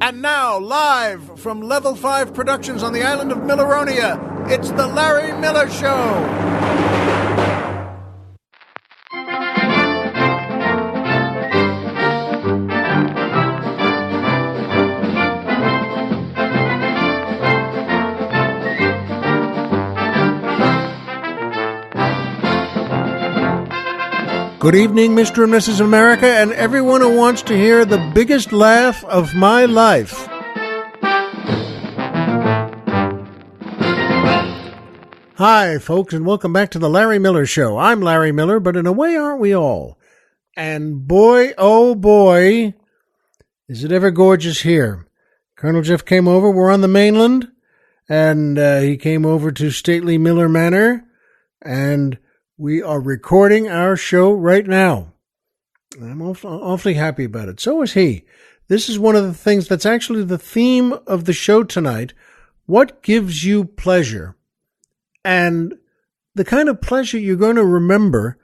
And now, live from Level 5 Productions on the island of Milleronia, it's The Larry Miller Show. Good evening, Mr. and Mrs. America, and everyone who wants to hear the biggest laugh of my life. Hi, folks, and welcome back to the Larry Miller Show. I'm Larry Miller, but in a way, aren't we all? And boy, oh boy, is it ever gorgeous here. Colonel Jeff came over. We're on the mainland, and he came over to stately Miller Manor, and we are recording our show right now. I'm awfully happy about it. So is he. This is one of the things that's actually the theme of the show tonight. What gives you pleasure? And the kind of pleasure you're going to remember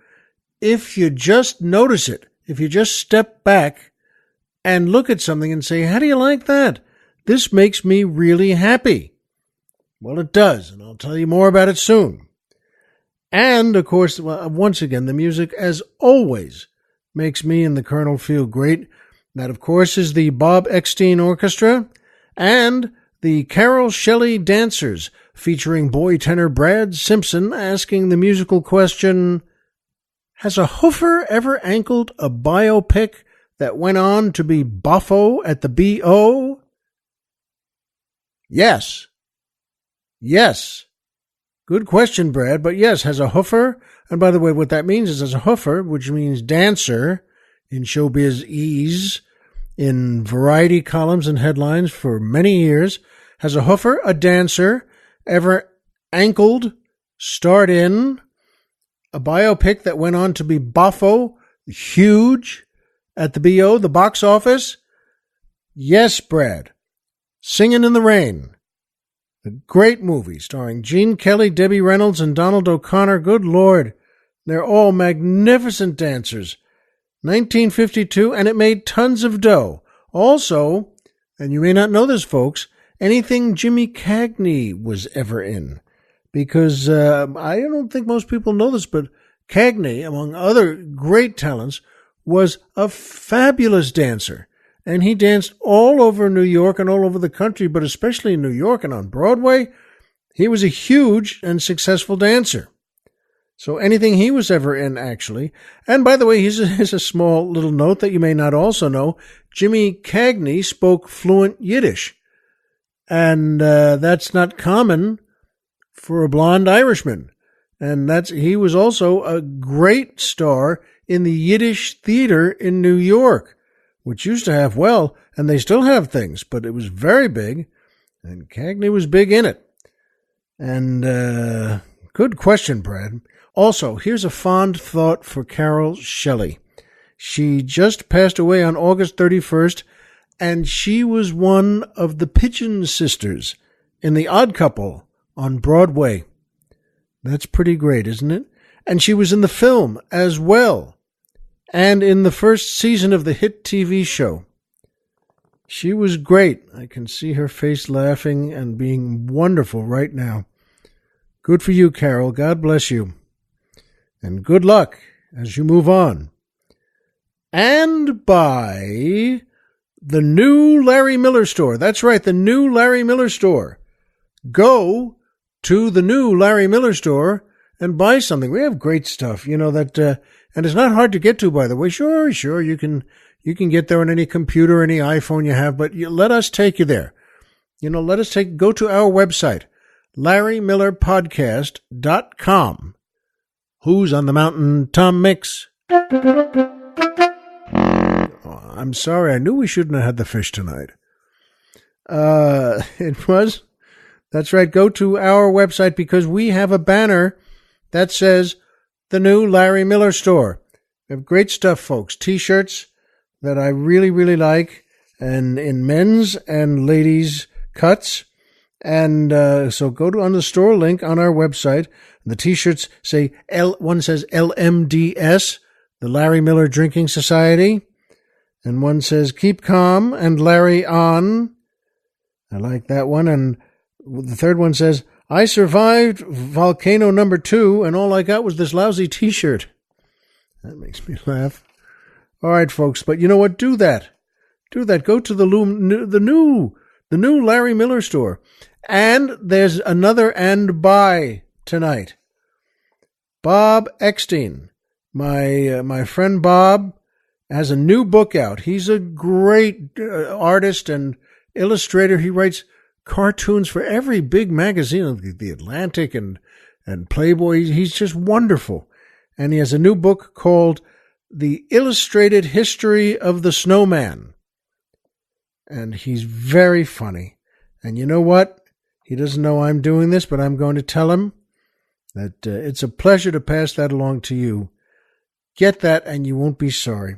if you just notice it, if you just step back and look at something and say, how do you like that? This makes me really happy. Well, it does, and I'll tell you more about it soon. And, of course, once again, the music, as always, makes me and the Colonel feel great. That, of course, is the Bob Eckstein Orchestra and the Carol Shelley Dancers, featuring boy tenor Brad Simpson asking the musical question, has a hoofer ever ankled a biopic that went on to be Boffo at the B.O.? Yes. Yes. Good question, Brad, but yes, has a hoofer, and by the way, what that means is as a hoofer, which means dancer in showbiz ease, in variety columns and headlines for many years, has a hoofer, a dancer, ever ankled, starred in a biopic that went on to be Boffo, huge, at the B.O., the box office? Yes, Brad. Singin' in the Rain. A great movie starring Gene Kelly, Debbie Reynolds, and Donald O'Connor. Good Lord, they're all magnificent dancers. 1952, and it made tons of dough. Also, and you may not know this, folks, anything Jimmy Cagney was ever in. Because I don't think most people know this, but Cagney, among other great talents, was a fabulous dancer. And he danced all over New York and all over the country, but especially in New York and on Broadway. He was a huge and successful dancer. So anything he was ever in, actually. And by the way, here's a small little note that you may not also know. Jimmy Cagney spoke fluent Yiddish. And that's not common for a blonde Irishman. And he was also a great star in the Yiddish theater in New York, which used to have, well, and they still have things, but it was very big, and Cagney was big in it. And good question, Brad. Also, here's a fond thought for Carol Shelley. She just passed away on August 31st, and she was one of the Pigeon Sisters in The Odd Couple on Broadway. That's pretty great, isn't it? And she was in the film as well, and in the first season of the hit TV show. She was great. I can see her face laughing and being wonderful right now. Good for you, Carol. God bless you. And good luck as you move on. And by the new Larry Miller store. That's right, the new Larry Miller store. Go to the new Larry Miller store and buy something. We have great stuff, and it's not hard to get to, by the way. Sure, you can get there on any computer, any iPhone you have, but let us take you there. Go to our website, LarryMillerPodcast.com. Who's on the mountain? Tom Mix. Oh, I'm sorry, I knew we shouldn't have had the fish tonight. That's right, go to our website because we have a banner that says the new Larry Miller store. We have great stuff, folks. T-shirts that I really, really like, and in men's and ladies' cuts. And so go on the store link on our website. The T-shirts say, one says LMDS, the Larry Miller Drinking Society. And one says, keep calm and Larry on. I like that one. And the third one says, I survived volcano number 2, and all I got was this lousy T-shirt. That makes me laugh. All right, folks, but you know what? Do that. Do that. Go to the new Larry Miller store. And there's another and buy tonight. Bob Eckstein, my friend Bob, has a new book out. He's a great artist and illustrator. He writes cartoons for every big magazine, The Atlantic and Playboy. He's just wonderful. And he has a new book called The Illustrated History of the Snowman. And he's very funny. And you know what? He doesn't know I'm doing this, but I'm going to tell him that it's a pleasure to pass that along to you. Get that and you won't be sorry.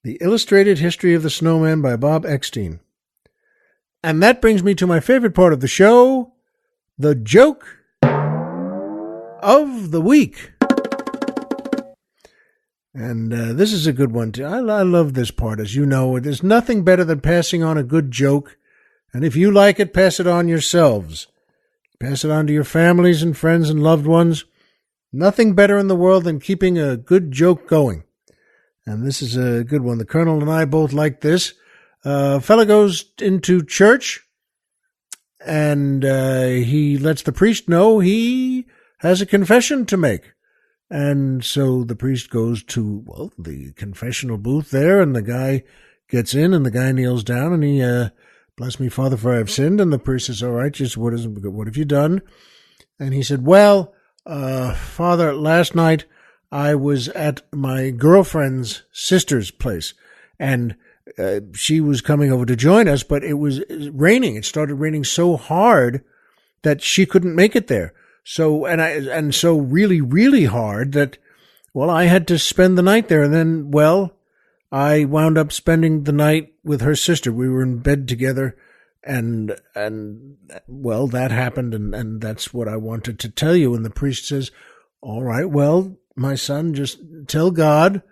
The Illustrated History of the Snowman by Bob Eckstein. And that brings me to my favorite part of the show, the joke of the week. And this is a good one, too. I love this part, as you know. There's nothing better than passing on a good joke. And if you like it, pass it on yourselves. Pass it on to your families and friends and loved ones. Nothing better in the world than keeping a good joke going. And this is a good one. The Colonel and I both like this. A fella goes into church, and he lets the priest know he has a confession to make. And so the priest goes to, the confessional booth there, and the guy gets in, and the guy kneels down, and he, bless me, Father, for I have sinned. And the priest says, all right, just what have you done? And he said, Father, last night I was at my girlfriend's sister's place, and she was coming over to join us, but it was raining. It started raining so hard that she couldn't make it there. So, and so really, really hard that, I had to spend the night there. And then, I wound up spending the night with her sister. We were in bed together, and that happened. And that's what I wanted to tell you. And the priest says, all right, my son, just tell God,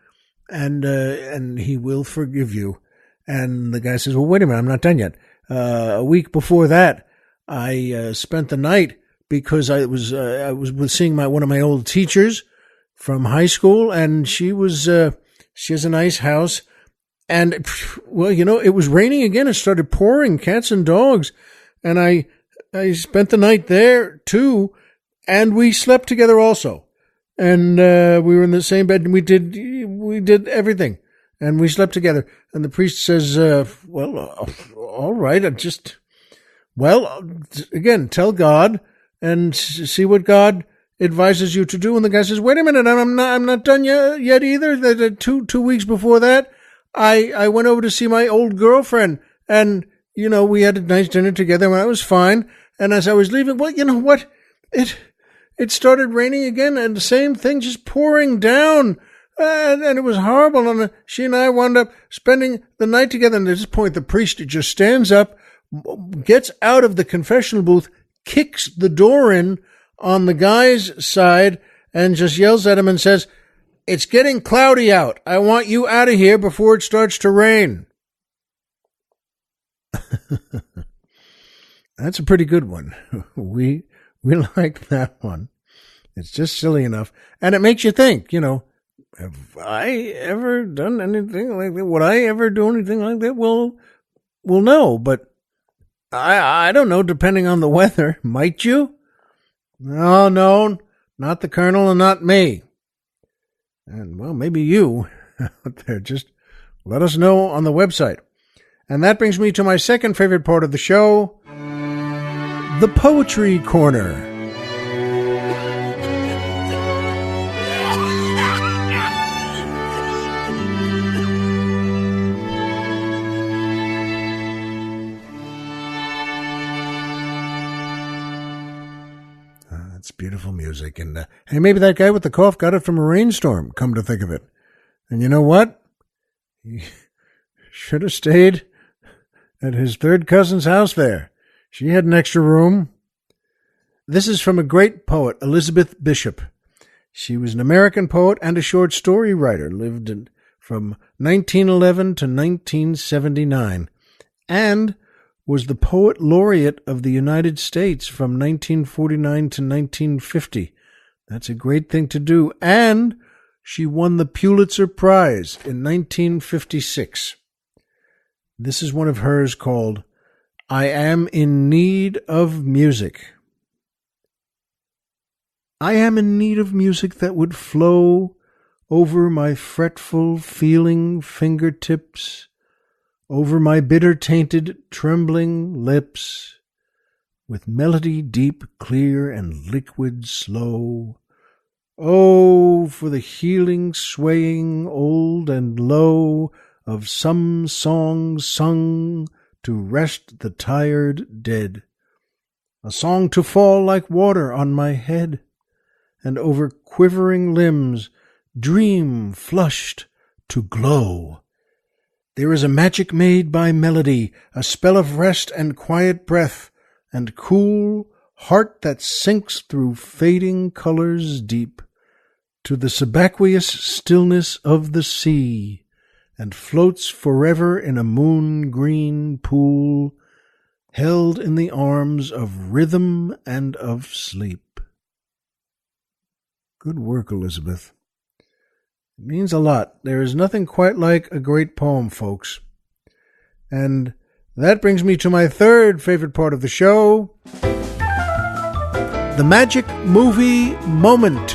and he will forgive you. And the guy says, wait a minute, I'm not done yet. A week before that, I spent the night because I was seeing one of my old teachers from high school, and she has a nice house. And, it was raining again. It started pouring, cats and dogs. And I spent the night there too, and we slept together also. And we were in the same bed, and we did everything. And we slept together. And the priest says, all right, again, tell God and see what God advises you to do. And the guy says, wait a minute, I'm not done yet either. Two weeks before that, I went over to see my old girlfriend, and, we had a nice dinner together, and I was fine. And as I was leaving, you know what? It started raining again, and the same thing just pouring down. And it was horrible, and she and I wound up spending the night together. And at this point, the priest just stands up, gets out of the confessional booth, kicks the door in on the guy's side, and just yells at him and says, it's getting cloudy out. I want you out of here before it starts to rain. That's a pretty good one. We like that one. It's just silly enough. And it makes you think, have I ever done anything like that? Would I ever do anything like that? Well, no, but I don't know, depending on the weather. Might you? No, not the Colonel and not me. And, maybe you out there. Just let us know on the website. And that brings me to my second favorite part of the show, the Poetry Corner. It's beautiful music. And hey, maybe that guy with the cough got it from a rainstorm, come to think of it. And you know what? He should have stayed at his third cousin's house there. She had an extra room. This is from a great poet, Elizabeth Bishop. She was an American poet and a short story writer, lived from 1911 to 1979, and was the Poet Laureate of the United States from 1949 to 1950. That's a great thing to do. And she won the Pulitzer Prize in 1956. This is one of hers called I Am in Need of Music. I am in need of music that would flow over my fretful, feeling fingertips, over my bitter-tainted, trembling lips, with melody deep, clear, and liquid slow. Oh, for the healing, swaying, old and low, of some song sung to rest the tired dead, a song to fall like water on my head, and over quivering limbs dream flushed to glow. There is a magic made by melody, a spell of rest and quiet breath, and cool heart that sinks through fading colors deep to the subaqueous stillness of the sea, and floats forever in a moon-green pool, held in the arms of rhythm and of sleep. Good work, Elizabeth. It means a lot. There is nothing quite like a great poem, folks. And that brings me to my third favorite part of the show, the magic movie moment.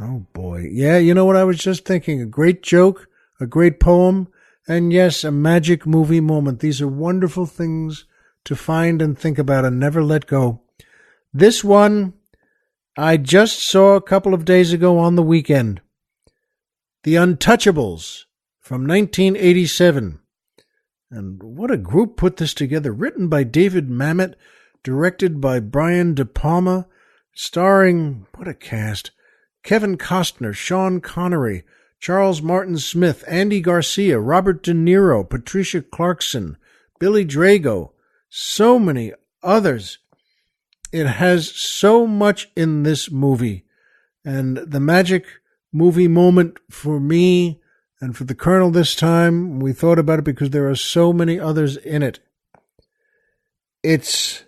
Oh boy. Yeah, you know what I was just thinking? A great joke, a great poem, and yes, a magic movie moment. These are wonderful things to find and think about and never let go. This one I just saw a couple of days ago on the weekend. The Untouchables from 1987. And what a group put this together. Written by David Mamet, directed by Brian De Palma, starring, what a cast, Kevin Costner, Sean Connery, Charles Martin Smith, Andy Garcia, Robert De Niro, Patricia Clarkson, Billy Drago, so many others. It has so much in this movie. And the magic movie moment for me and for the Colonel this time, we thought about it because there are so many others in it. It's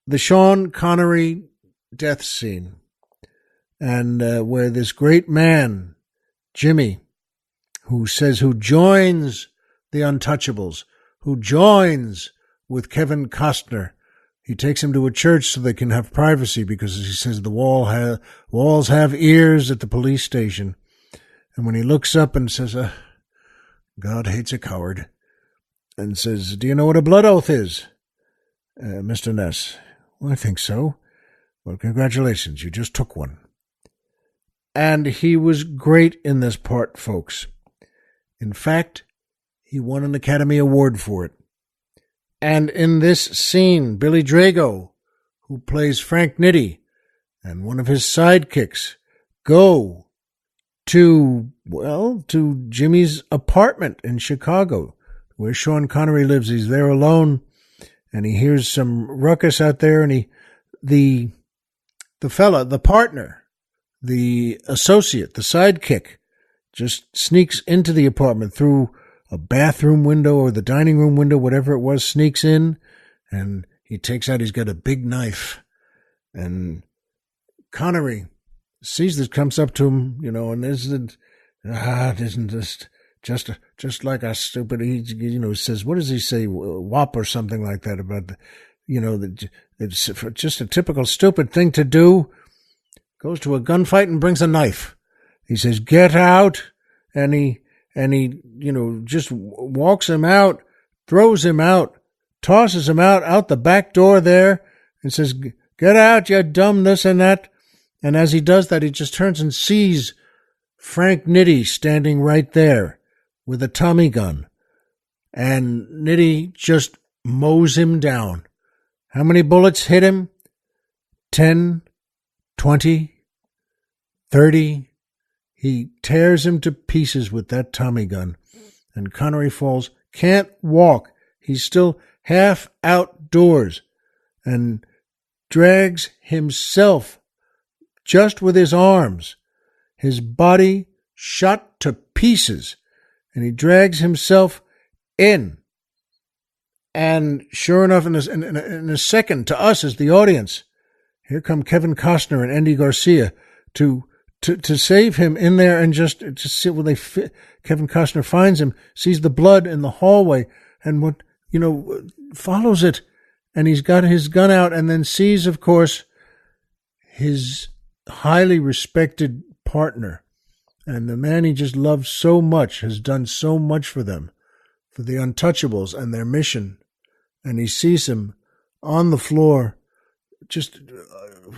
the Sean Connery death scene. And where this great man, Jimmy, who joins the Untouchables, who joins with Kevin Costner. He takes him to a church so they can have privacy because he says the walls have ears at the police station. And when he looks up and says, God hates a coward, and says, do you know what a blood oath is, Mr. Ness? Well, I think so. Well, congratulations, you just took one. And he was great in this part, folks. In fact, he won an Academy Award for it. And in this scene, Billy Drago, who plays Frank Nitti, and one of his sidekicks, go to Jimmy's apartment in Chicago, where Sean Connery lives. He's there alone, and he hears some ruckus out there, and the partner, the associate, the sidekick, just sneaks into the apartment through a bathroom window or the dining room window, whatever it was, sneaks in, and he takes out, he's got a big knife. And Connery sees this, comes up to him, and isn't this just like a stupid, he says, what does he say, wop or something like that about, it's just a typical stupid thing to do. Goes to a gunfight and brings a knife. He says, get out, and he just walks him out, throws him out, tosses him out the back door there, and says, get out, you dumb this and that. And as he does that, he just turns and sees Frank Nitti standing right there with a Tommy gun. And Nitti just mows him down. How many bullets hit him? 10, 20, 30. He tears him to pieces with that Tommy gun. And Connery falls, can't walk. He's still half outdoors. And drags himself just with his arms, his body shot to pieces, and he drags himself in. And sure enough, in a second, to us as the audience, here come Kevin Costner and Andy Garcia to save him in there, and just to sit where Kevin Costner finds him, sees the blood in the hallway, and follows it, and he's got his gun out, and then sees, of course, his highly respected partner, and the man he just loves so much has done so much for them, for the Untouchables and their mission, and he sees him on the floor, just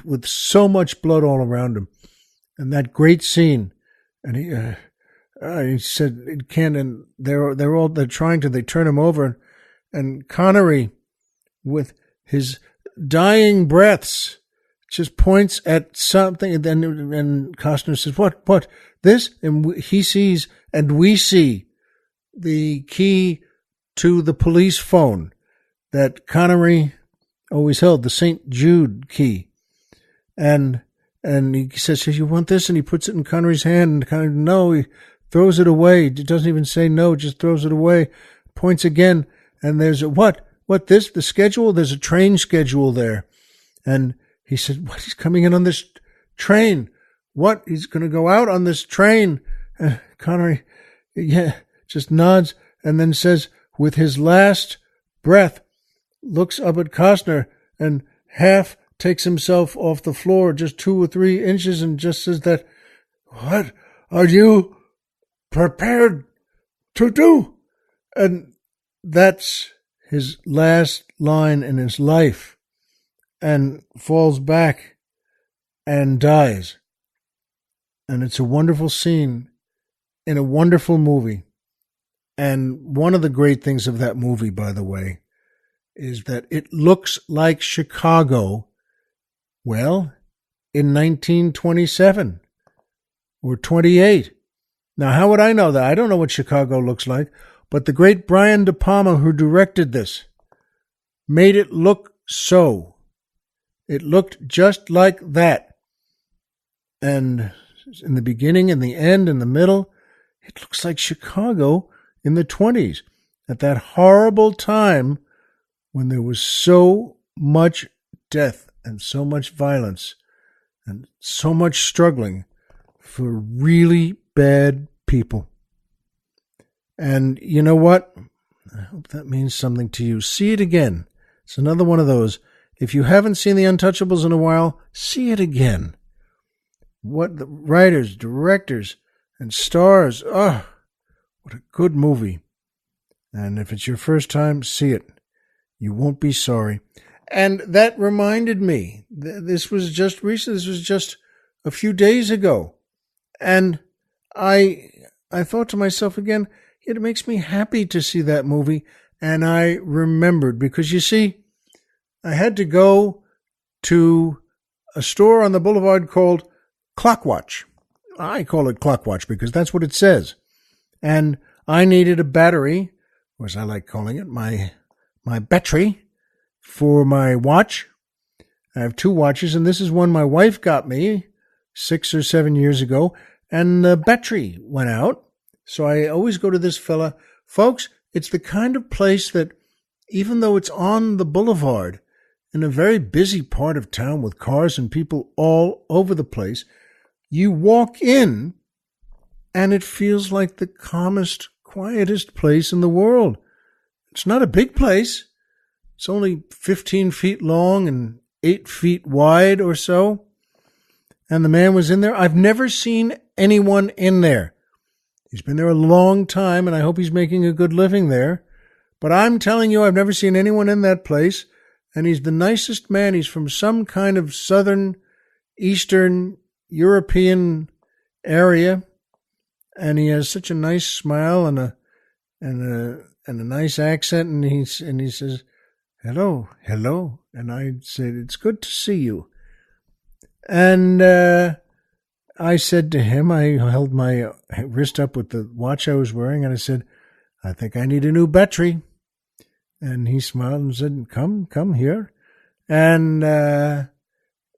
with so much blood all around him, and that great scene, and he said it can't, and they turn him over, and Connery, with his dying breaths, just points at something, and Costner says, "What? This?" And he sees, and we see, the key to the police phone that Connery always held, the St. Jude key, and he says, "You want this?" And he puts it in Connery's hand, and Connery, no, he throws it away. He doesn't even say no, just throws it away. Points again, and there's a what? This? The schedule? There's a train schedule there, and he said, "What? He's coming in on this train? What? He's going to go out on this train?" Connery, just nods, and then says, with his last breath, looks up at Costner and half takes himself off the floor just 2 or 3 inches, and just says that, "What are you prepared to do?" And that's his last line in his life, and falls back and dies. And it's a wonderful scene in a wonderful movie. And one of the great things of that movie, by the way, is that it looks like Chicago, well, in 1927 or 28. Now, how would I know that? I don't know what Chicago looks like, but the great Brian De Palma, who directed this, made it look so. It looked just like that. And in the beginning, in the end, in the middle, it looks like Chicago in the 20s, at that horrible time when there was so much death and so much violence and so much struggling for really bad people. And you know what? I hope that means something to you. See it again. It's another one of those. If you haven't seen The Untouchables in a while, see it again. What the writers, directors, and stars. Oh, what a good movie. And if it's your first time, see it. You won't be sorry. And that reminded me, this was just recent. This was just a few days ago. And I thought to myself again, it makes me happy to see that movie. And I remembered, because you see, I had to go to a store on the boulevard called Clockwatch. I call it Clockwatch because that's what it says. And I needed a battery, or as I like calling it, my battery for my watch. I have 2 watches, and this is one my wife got me 6 or 7 years ago, and the battery went out. So I always go to this fella. Folks, it's the kind of place that, even though it's on the boulevard, in a very busy part of town with cars and people all over the place, you walk in and it feels like the calmest, quietest place in the world. It's not a big place. It's only 15 feet long and 8 feet wide or so. And the man was in there. I've never seen anyone in there. He's been there a long time, and I hope he's making a good living there. But I'm telling you, I've never seen anyone in that place. And he's the nicest man. He's from some kind of southern, eastern European area. And he has such a nice smile and a nice accent. And he says, hello. And I said, it's good to see you. And I said to him, I held my wrist up with the watch I was wearing, and I said, I think I need a new battery. And he smiled and said, come here. And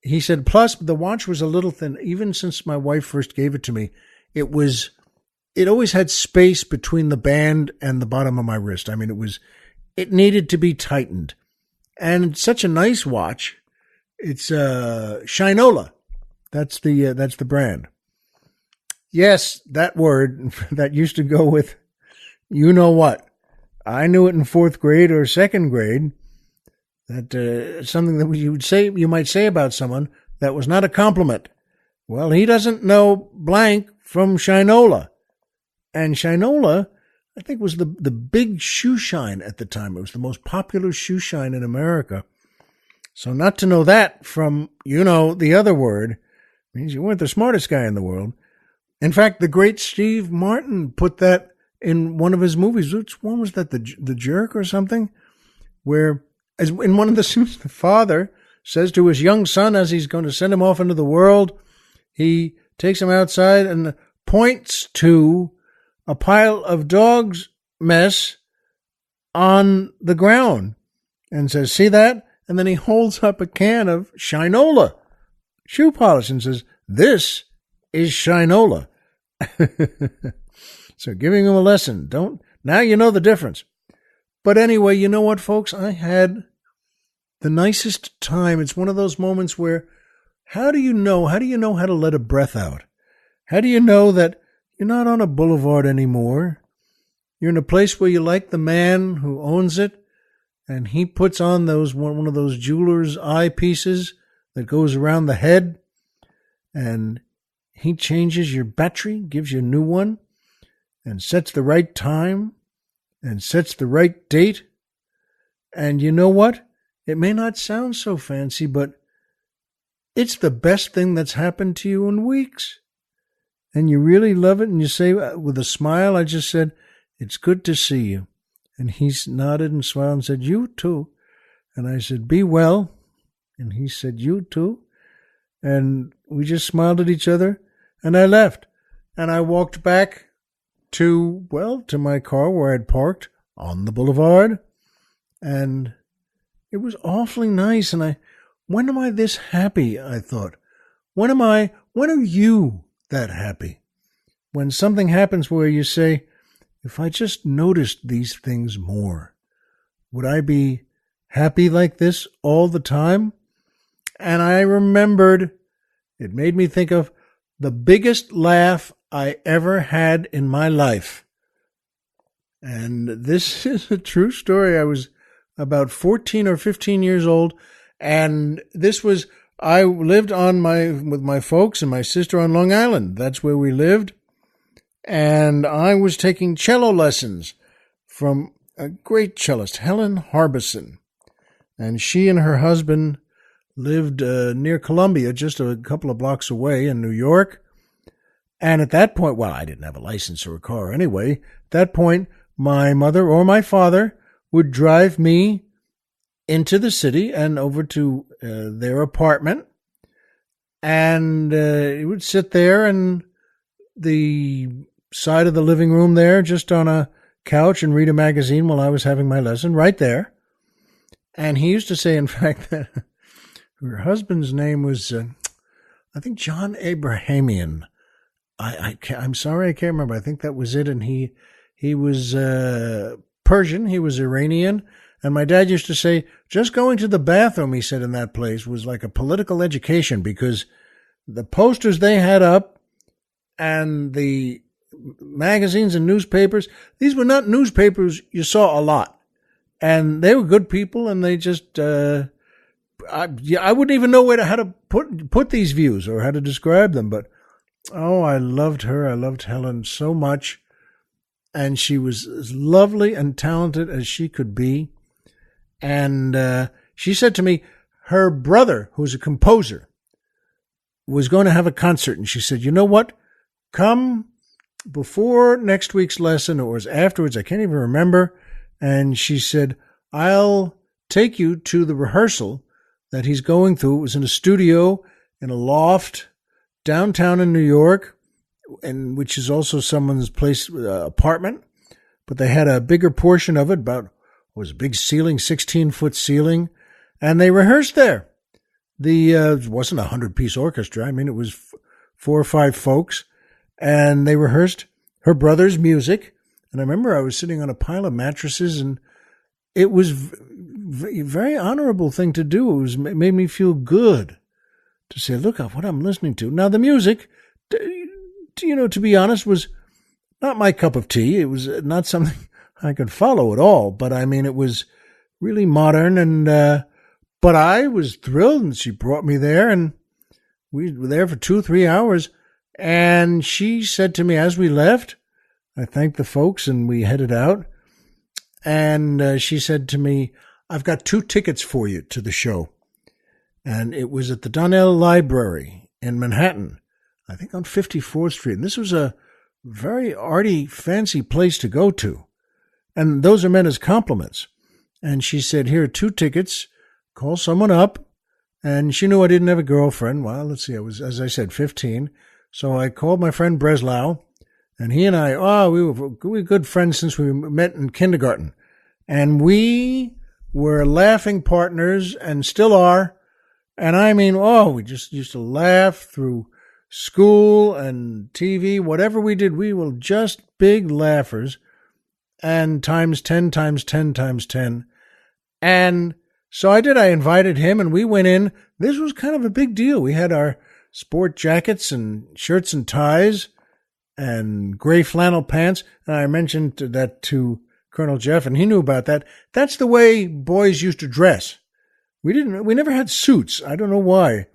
he said, plus the watch was a little thin. Even since my wife first gave it to me, it always had space between the band and the bottom of my wrist. I mean, it needed to be tightened. And it's such a nice watch. It's Shinola. That's the brand. Yes, that word that used to go with you know what. I knew it in 4th grade or 2nd grade. That something that you might say about someone that was not a compliment. Well, he doesn't know blank from Shinola. And Shinola, I think, was the big shoe shine at the time. It was the most popular shoe shine in America. So not to know that from, the other word means you weren't the smartest guy in the world. In fact, the great Steve Martin put that in one of his movies. Which one was that? The Jerk or something? Where, as in one of the scenes, the father says to his young son as he's going to send him off into the world, he takes him outside and points to a pile of dog's mess on the ground and says, see that? And then he holds up a can of Shinola shoe polish and says, this is Shinola. So giving him a lesson. Now you know the difference. But anyway, you know what, folks? I had the nicest time. It's one of those moments where how do you know how to let a breath out? How do you know that you're not on a boulevard anymore? You're in a place where you like the man who owns it, and he puts on one of those jeweler's eyepieces that goes around the head, and he changes your battery, gives you a new one, and sets the right time, and sets the right date. And you know what? It may not sound so fancy, but it's the best thing that's happened to you in weeks. And you really love it, and you say with a smile, I just said, it's good to see you. And he nodded and smiled and said, you too. And I said, be well. And he said, you too. And we just smiled at each other, and I left. And I walked back to my car where I'd parked on the boulevard. And it was awfully nice. And when am I this happy? I thought, when are you that happy? When something happens where you say, if I just noticed these things more, would I be happy like this all the time? And I remembered, it made me think of the biggest laugh I ever had in my life. And this is a true story. I was about 14 or 15 years old, and I lived with my folks and my sister on Long Island. That's where we lived. And I was taking cello lessons from a great cellist, Helen Harbison. And she and her husband lived near Columbia, just a couple of blocks away in New York. And at that point, I didn't have a license or a car anyway. At that point, my mother or my father would drive me into the city and over to their apartment. And he would sit there in the side of the living room there, just on a couch, and read a magazine while I was having my lesson right there. And he used to say, in fact, that her husband's name was, I think, John Abrahamian. I'm sorry, I can't remember. I think that was it. And he was Persian. He was Iranian. And my dad used to say, just going to the bathroom, he said, in that place was like a political education, because the posters they had up and the magazines and newspapers, these were not newspapers you saw a lot. And they were good people, and they just, I wouldn't even know how to put these views or how to describe them. But, I loved her. I loved Helen so much. And she was as lovely and talented as she could be. And she said to me, her brother, who's a composer, was going to have a concert. And she said, you know what? Come before next week's lesson, or it was afterwards, I can't even remember. And she said, I'll take you to the rehearsal that he's going through. It was in a studio in a loft downtown in New York, and which is also someone's place, apartment. But they had a bigger portion of it, a big ceiling, 16-foot ceiling, and they rehearsed there. It wasn't 100-piece orchestra. I mean, it was 4 or 5 folks, and they rehearsed her brother's music. And I remember I was sitting on a pile of mattresses, and it was a very honorable thing to do. It made me feel good to say, look at what I'm listening to. Now, the music, to be honest, was not my cup of tea. It was not something I could follow at all. But I mean, it was really modern, and but I was thrilled, and she brought me there, and we were there for 2-3 hours. And she said to me as we left, I thanked the folks, and we headed out. And she said to me, I've got 2 tickets for you to the show. And it was at the Donnell Library in Manhattan, I think on 54th Street. And this was a very arty, fancy place to go to. And those are meant as compliments. And she said, here are 2 tickets. Call someone up. And she knew I didn't have a girlfriend. Well, let's see, I was, as I said, 15. So I called my friend Breslau. And he and I, we were good friends since we met in kindergarten. And we were laughing partners and still are. And I mean, we just used to laugh through school and TV, whatever we did, we were just big laughers. And times 10 times 10 times 10. And so I invited him, and we went in. This was kind of a big deal. We had our sport jackets and shirts and ties and gray flannel pants. And I mentioned that to Colonel Jeff, and he knew about that. That's the way boys used to dress. We never had suits. I don't know why.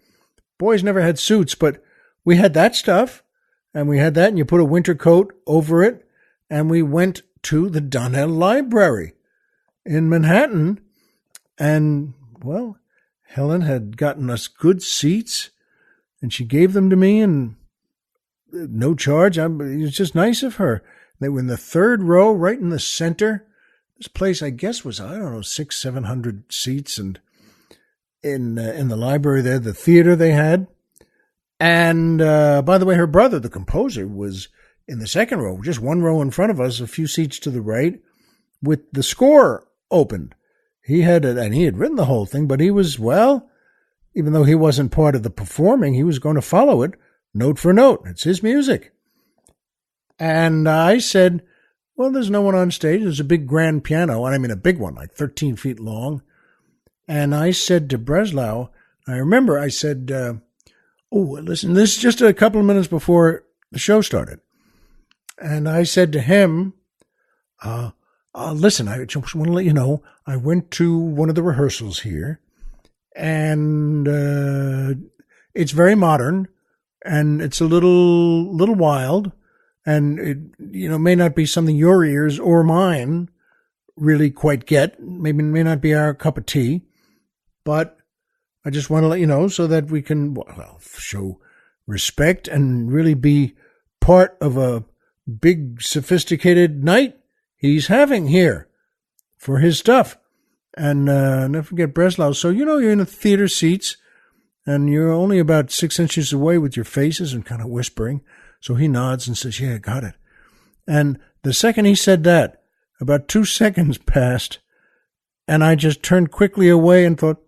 Boys never had suits, but we had that stuff, and we had that, and you put a winter coat over it, and we went to the Donnell Library in Manhattan. And, well, Helen had gotten us good seats, and she gave them to me, and no charge. It was just nice of her. They were in the 3rd row, right in the center. This place, I guess, was, 600-700 seats, and in the library there, the theater they had. And, by the way, her brother, the composer, was in the 2nd row, just 1 row in front of us, a few seats to the right, with the score opened. He had written the whole thing, but he was, even though he wasn't part of the performing, he was going to follow it note for note. It's his music. And I said, well, there's no one on stage. There's a big grand piano, and I mean a big one, like 13 feet long. And I said to Breslau, I said, listen, this is just a couple of minutes before the show started. And I said to him, listen, I just want to let you know, I went to one of the rehearsals here, and it's very modern, and it's a little wild, and it may not be something your ears or mine really quite get. Maybe it may not be our cup of tea, but I just want to let you know so that we can show respect and really be part of a big sophisticated night he's having here for his stuff. And never forget Breslau. So, you're in the theater seats, and you're only about 6 inches away with your faces and kind of whispering. So he nods and says, yeah, got it. And the second he said that, about 2 seconds passed, and I just turned quickly away and thought,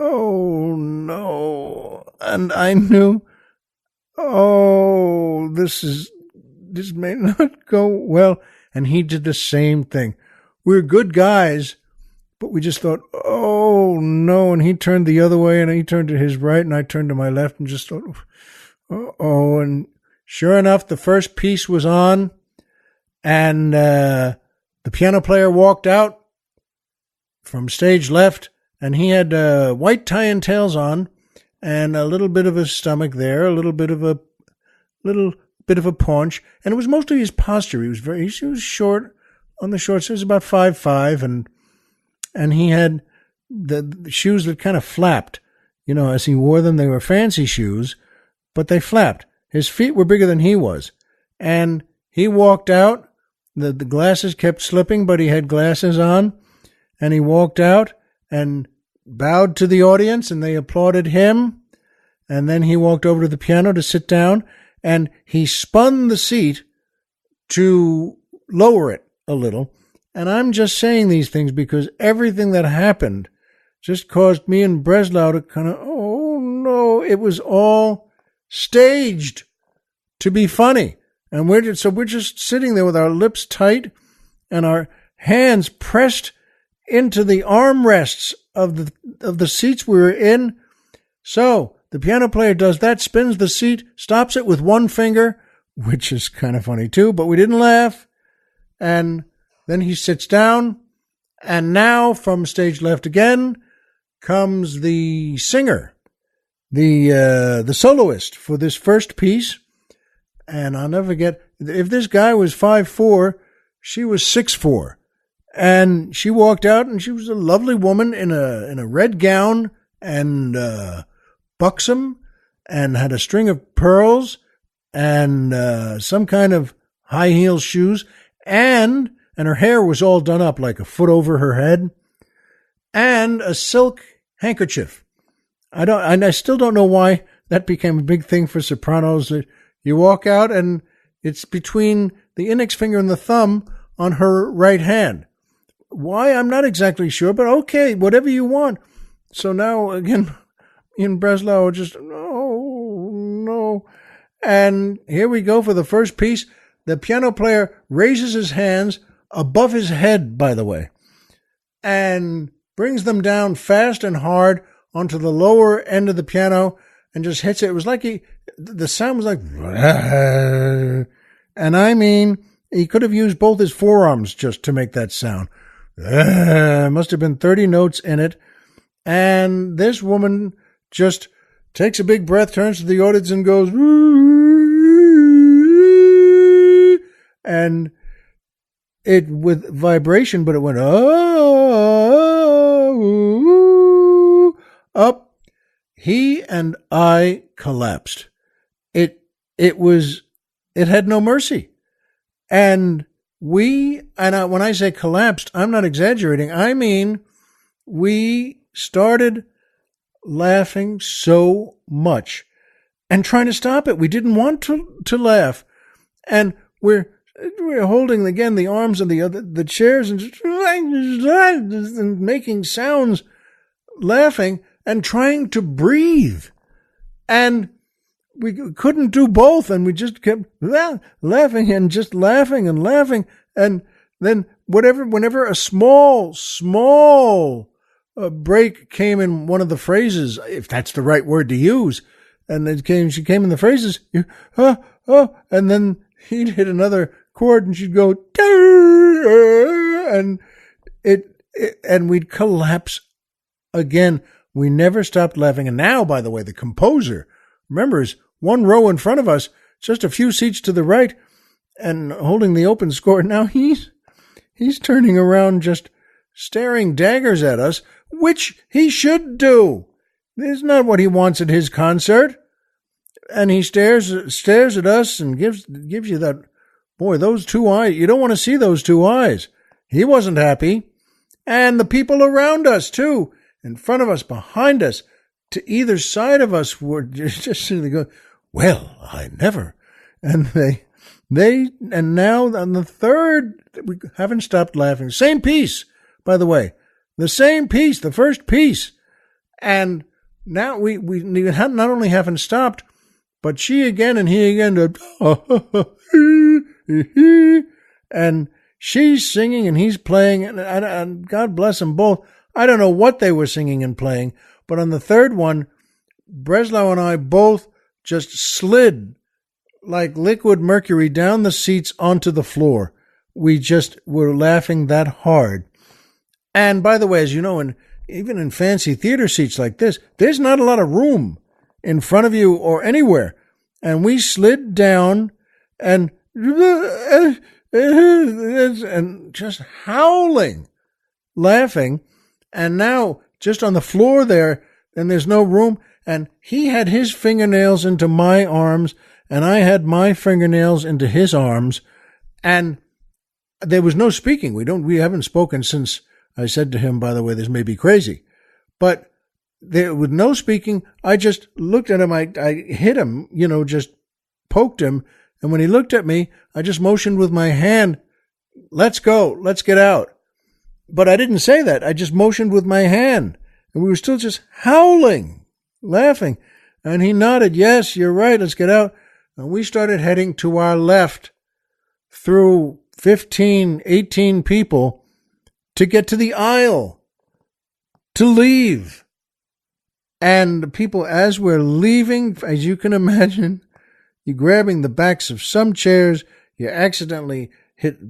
oh, no. And I knew, this may not go well. And he did the same thing. We're good guys, but we just thought, oh, no. And he turned the other way, and he turned to his right, and I turned to my left, and just thought, uh-oh. And sure enough, the first piece was on, and the piano player walked out from stage left, and he had white tie and tails on, and a little bit of a stomach there, a little bit of a paunch, and it was mostly his posture. He was short, on the short side. He was about 5'5", and he had the shoes that kind of flapped, as he wore them. They were fancy shoes, but they flapped. His feet were bigger than he was, and he walked out. The glasses kept slipping, but he had glasses on, and he walked out and bowed to the audience, and they applauded him, and then he walked over to the piano to sit down. And he spun the seat to lower it a little. And I'm just saying these things because everything that happened just caused me and Breslau to kind of, no, it was all staged to be funny. And we're just sitting there with our lips tight and our hands pressed into the armrests of the seats we were in. So the piano player does that, spins the seat, stops it with one finger, which is kind of funny too, but we didn't laugh. And then he sits down, and now from stage left again comes the singer, the soloist for this first piece. And I'll never forget, if this guy was 5'4", she was 6'4". And she walked out, and she was a lovely woman in a red gown and buxom, and had a string of pearls and some kind of high heel shoes, and her hair was all done up like a foot over her head, and a silk handkerchief. I still don't know why that became a big thing for sopranos. You walk out and it's between the index finger and the thumb on her right hand. Why? I'm not exactly sure, but okay, whatever you want. So now, again, in Breslau, just, no. And here we go for the first piece. The piano player raises his hands above his head, by the way, and brings them down fast and hard onto the lower end of the piano and just hits it. It was like the sound was like, and I mean, he could have used both his forearms just to make that sound. Must have been 30 notes in it. And this woman just takes a big breath, turns to the audience and goes, and it with vibration, but it went up. He and I collapsed. It had no mercy. And when I say collapsed, I'm not exaggerating. I mean, we started laughing so much and trying to stop it. We didn't want to laugh. And we're holding again the arms of the chairs and making sounds, laughing and trying to breathe. And we couldn't do both, and we just kept laughing and just laughing and laughing. And then whenever a small break came in one of the phrases, if that's the right word to use, and she came in the phrases, and then he'd hit another chord, and she'd go, and and we'd collapse again. We never stopped laughing. And now, by the way, the composer, remember, is one row in front of us, just a few seats to the right, and holding the open score. Now he's turning around, just staring daggers at us, which he should do. It's not what he wants at his concert. And he stares at us and gives you that, boy, those two eyes. You don't want to see those two eyes. He wasn't happy. And the people around us, too, in front of us, behind us, to either side of us, were just sitting there going, well, I never. And and now on the third, we haven't stopped laughing. Same piece, by the way. The same piece, the first piece. And now we not only haven't stopped, but she again and he again, and she's singing and he's playing, and God bless them both. I don't know what they were singing and playing, but on the third one, Breslau and I both just slid like liquid mercury down the seats onto the floor. We just were laughing that hard. And by the way, as you know, even in fancy theater seats like this, there's not a lot of room in front of you or anywhere. And we slid down and just howling, laughing. And now just on the floor there, and there's no room. And he had his fingernails into my arms, and I had my fingernails into his arms. And there was no speaking. We haven't spoken since I said to him, by the way, this may be crazy. But there, with no speaking, I just looked at him. I hit him, just poked him. And when he looked at me, I just motioned with my hand, let's go, let's get out. But I didn't say that. I just motioned with my hand. And we were still just howling, laughing. And he nodded, yes, you're right, let's get out. And we started heading to our left through 15, 18 people to get to the aisle, to leave. And the people, as we're leaving, as you can imagine, you're grabbing the backs of some chairs, you accidentally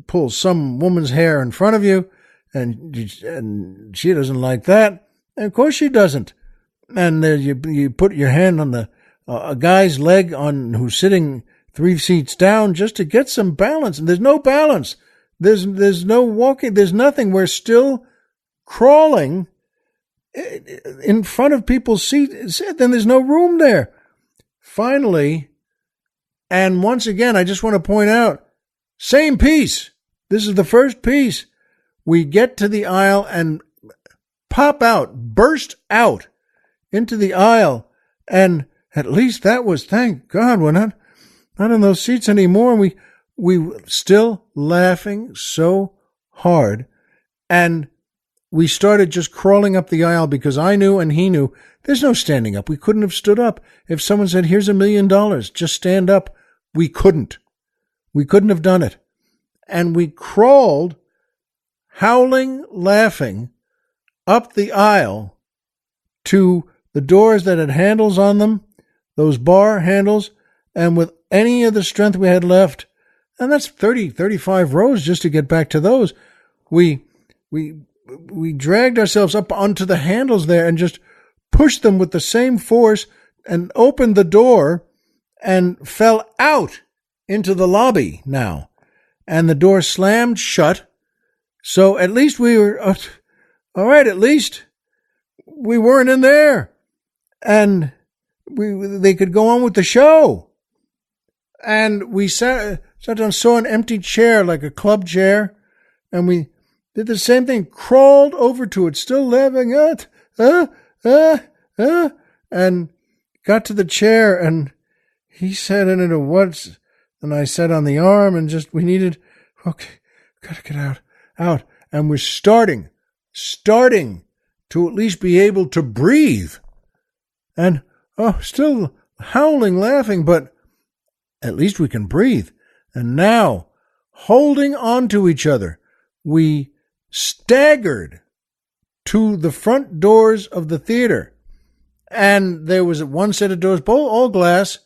pull some woman's hair in front of you, and she doesn't like that. And of course she doesn't. And you put your hand on a guy's leg who's sitting 3 seats down just to get some balance. And there's no balance. There's no walking. There's nothing. We're still crawling in front of people's seats. Then there's no room there. Finally, and once again, I just want to point out, same piece. This is the first piece. We get to the aisle and burst out into the aisle. And at least that was, thank God, we're not in those seats anymore. We were still laughing so hard. And we started just crawling up the aisle because I knew and he knew there's no standing up. We couldn't have stood up. If someone said, here's $1 million, just stand up. We couldn't. We couldn't have done it. And we crawled, howling, laughing, up the aisle to the doors that had handles on them, those bar handles, and with any of the strength we had left, and that's 30, 35 rows just to get back to those, we dragged ourselves up onto the handles there and just pushed them with the same force and opened the door and fell out into the lobby now. And the door slammed shut. So at least we were, all right, at least we weren't in there. And they could go on with the show. And we sat down, saw an empty chair, like a club chair, and we did the same thing, crawled over to it, still laughing, and got to the chair, and he said in it, what's, and I said on the arm, and just, we needed, okay, gotta get out, and we're starting to at least be able to breathe. And, still howling, laughing, but at least we can breathe. And now, holding on to each other, we staggered to the front doors of the theater. And there was one set of doors, both all glass,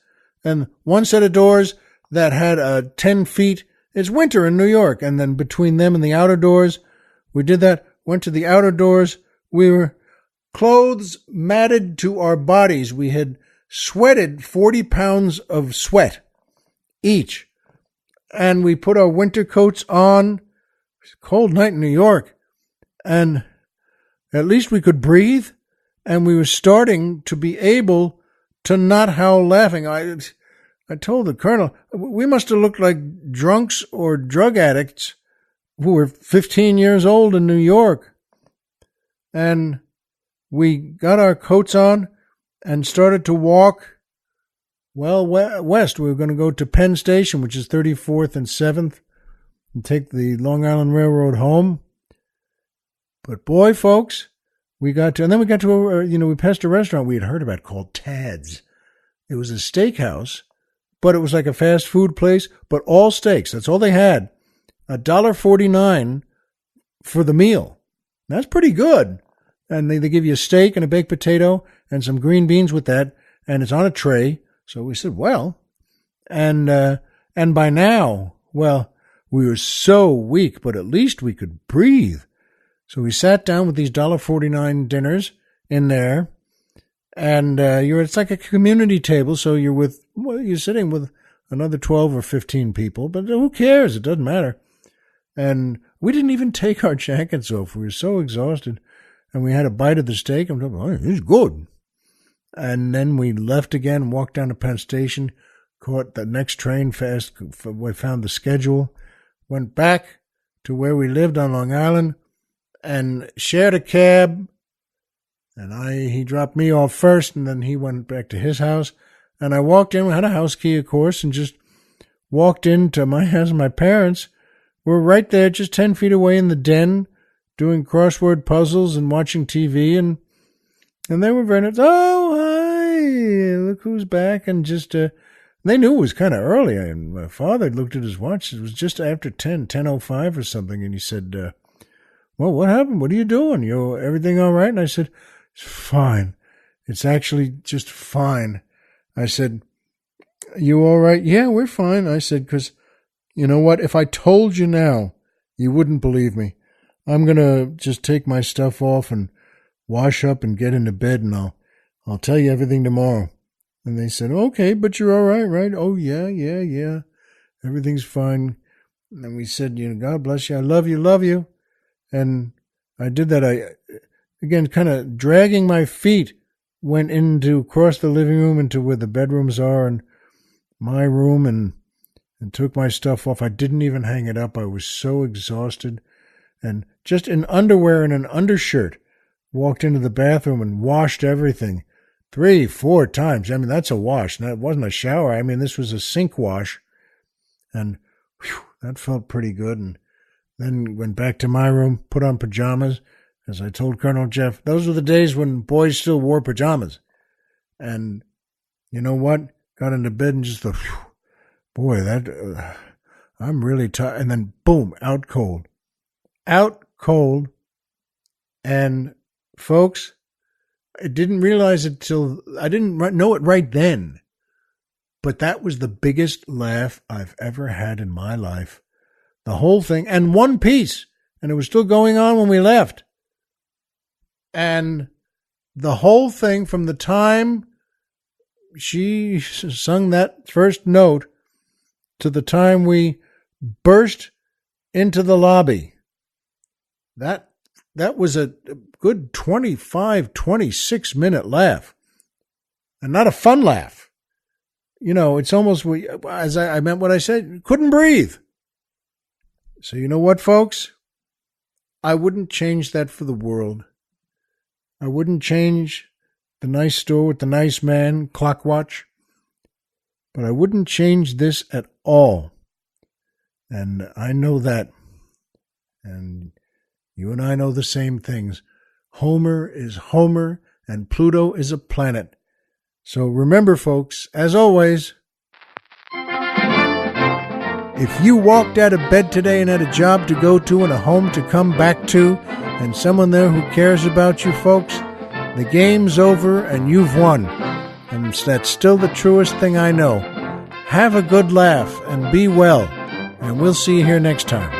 and one set of doors that had 10 feet. It's winter in New York. And then between them and the outer doors, we did that, went to the outer doors. We were clothes matted to our bodies. We had sweated 40 pounds of sweat each. And we put our winter coats on. It was a cold night in New York. And at least we could breathe. And we were starting to be able to not howl laughing. I told the colonel, we must have looked like drunks or drug addicts who were 15 years old in New York. And we got our coats on and started to walk, west. We were going to go to Penn Station, which is 34th and 7th, and take the Long Island Railroad home. But boy, folks, we got to we passed a restaurant we had heard about called Tad's. It was a steakhouse, but it was like a fast food place, but all steaks. That's all they had. $1.49 for the meal. That's pretty good. And they give you a steak and a baked potato and some green beans with that, and it's on a tray. So we said, and by now, we were so weak, but at least we could breathe. So we sat down with these $1.49 dinners in there, and it's like a community table, so you're sitting with another 12 or 15 people, but who cares? It doesn't matter. And we didn't even take our jackets off. We were so exhausted. And we had a bite of the steak. I'm talking, it's good. And then we left again, walked down to Penn Station, caught the next train fast. We found the schedule, went back to where we lived on Long Island, and shared a cab. And he dropped me off first, and then he went back to his house. And I walked in. We had a house key, of course, and just walked into my house. My parents were right there, just 10 feet away in the den, doing crossword puzzles and watching TV, and they were very nice. Oh, hi, hey, look who's back. And just, they knew it was kind of early. And my father looked at his watch. It was just after 10:05 or something. And he said, well, what happened? What are you doing? Everything all right? And I said, it's fine. It's actually just fine. I said, you all right? Yeah, we're fine. I said, because you know what? If I told you now, you wouldn't believe me. I'm going to just take my stuff off and wash up and get into bed, and I'll tell you everything tomorrow. And they said, okay, but you're all right, right? Oh, yeah. Everything's fine. And we said, God bless you. I love you. And I did that. I, again, kind of dragging my feet, went across the living room into where the bedrooms are and my room and took my stuff off. I didn't even hang it up. I was so exhausted. And just in underwear and an undershirt, walked into the bathroom and washed everything 3-4 times. I mean, that's a wash. That wasn't a shower. I mean, this was a sink wash. And whew, that felt pretty good. And then went back to my room, put on pajamas. As I told Colonel Jeff, those were the days when boys still wore pajamas. And you know what? Got into bed and just thought, boy, I'm really tired. And then boom, out cold. And folks, I didn't realize it till I didn't know it right then. But that was the biggest laugh I've ever had in my life. The whole thing, and one piece, and it was still going on when we left. And the whole thing from the time she sung that first note to the time we burst into the lobby, that was a good 25, 26-minute laugh. And not a fun laugh. It's almost, as I meant what I said, couldn't breathe. So you know what, folks? I wouldn't change that for the world. I wouldn't change the nice store with the nice man, clock watch. But I wouldn't change this at all. And I know that. And you and I know the same things. Homer is Homer, and Pluto is a planet. So remember, folks, as always, if you walked out of bed today and had a job to go to and a home to come back to and someone there who cares about you, folks, the game's over and you've won. And that's still the truest thing I know. Have a good laugh and be well. And we'll see you here next time.